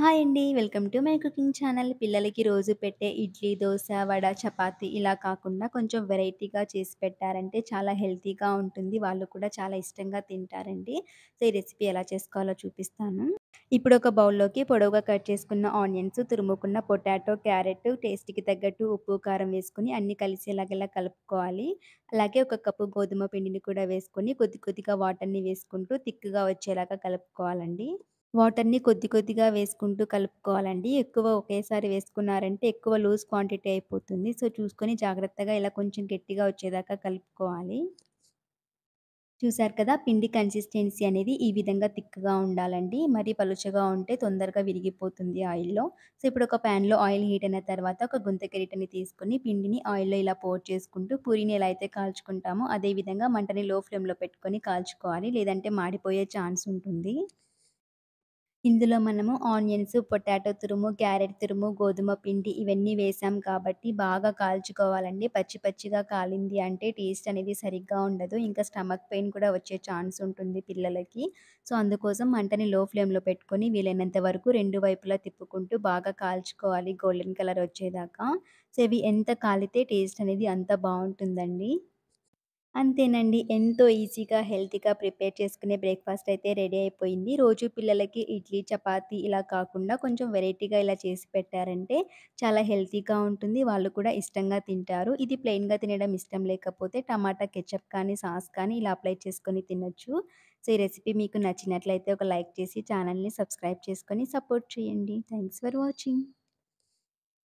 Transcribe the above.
Hi అండి. Welcome to my cooking channel. పిల్లలకి రోజు పెట్టే ఇడ్లీ, దోస, వడ, చపాతీ ఇలా కాకుండా కొంచెం వెరైటీగా చేసి పెట్టారంటే చాలా హెల్తీగా ఉంటుంది. వాళ్ళు కూడా చాలా ఇష్టంగా తింటారండి. సో, ఈ రెసిపీ ఎలా చేసుకోవాలో చూపిస్తాను. ఇప్పుడు ఒక బౌల్‌లోకి పొడవుగా కట్ చేసుకున్న ఆనియన్స్, తురుముకున్న పొటాటో, క్యారెట్, టేస్ట్‌కి తగ్గట్టు ఉప్పు, కారం వేసుకొని అన్నీ కలిసేలాగా ఇలా కలుపుకోవాలి. అలాగే ఒక కప్పు గోధుమ పిండిని కూడా వేసుకొని కొద్ది కొద్దిగా వాటర్‌ని వేసుకుంటూ థిక్‌గా వచ్చేలాగా కలుపుకోవాలండి. వాటర్‌ని కొద్ది కొద్దిగా వేసుకుంటూ కలుపుకోవాలండి. ఎక్కువ ఒకేసారి వేసుకున్నారంటే ఎక్కువ లూజ్ క్వాంటిటీ అయిపోతుంది. సో, చూసుకొని జాగ్రత్తగా ఇలా కొంచెం గట్టిగా వచ్చేదాకా కలుపుకోవాలి. చూసారు కదా! పిండి కన్సిస్టెన్సీ అనేది ఈ విధంగా థిక్‌గా ఉండాలండి. మరీ పలుచగా ఉంటే తొందరగా విరిగిపోతుంది ఆయిల్‌లో. సో, ఇప్పుడు ఒక పాన్‌లో ఆయిల్ హీట్ అయిన తర్వాత ఒక గుంత గరిటెని తీసుకొని పిండిని ఆయిల్‌లో ఇలా పోర్ చేసుకుంటూ పూరిని ఎలా అయితే కాల్చుకుంటామో అదే విధంగా మంటని లో ఫ్లేమ్‌లో పెట్టుకొని కాల్చుకోవాలి. లేదంటే మాడిపోయే ఛాన్స్ ఉంటుంది. ఇందులో మనము ఆనియన్స్, పొటాటో తురుము, క్యారెట్ తురుము, గోధుమ పిండి ఇవన్నీ వేసాం కాబట్టి బాగా కాల్చుకోవాలండి. పచ్చి పచ్చిగా కాలింది అంటే టేస్ట్ అనేది సరిగ్గా ఉండదు. ఇంకా స్టమక్ పెయిన్ కూడా వచ్చే ఛాన్స్ ఉంటుంది పిల్లలకి. సో, అందుకోసం మంటని లో ఫ్లేమ్‌లో పెట్టుకొని వీలైనంత వరకు 2 వైపులా తిప్పుకుంటూ బాగా కాల్చుకోవాలి గోల్డెన్ కలర్ వచ్చేదాకా. సో, ఇవి ఎంత కాలితే టేస్ట్ అనేది అంత బావుంటుందండి. అంతేనండి. ఎంతో ఈజీగా, హెల్తీగా ప్రిపేర్ చేసుకునే బ్రేక్‌ఫాస్ట్ అయితే రెడీ అయిపోయింది. రోజు పిల్లలకి ఇడ్లీ, చపాతీ ఇలా కాకుండా కొంచెం వెరైటీగా ఇలా చేసి పెట్టారంటే చాలా హెల్తీగా ఉంటుంది. వాళ్ళు కూడా ఇష్టంగా తింటారు. ఇది ప్లెయిన్‌గా తినడం ఇష్టం లేకపోతే టమాటా కెచప్ కానీ, సాస్ కానీ ఇలా అప్లై చేసుకొని తినొచ్చు. సో, ఈ రెసిపీ మీకు నచ్చినట్లయితే ఒక లైక్ చేసి ఛానల్‌ని సబ్స్క్రైబ్ చేసుకొని సపోర్ట్ చేయండి. Thanks for watching.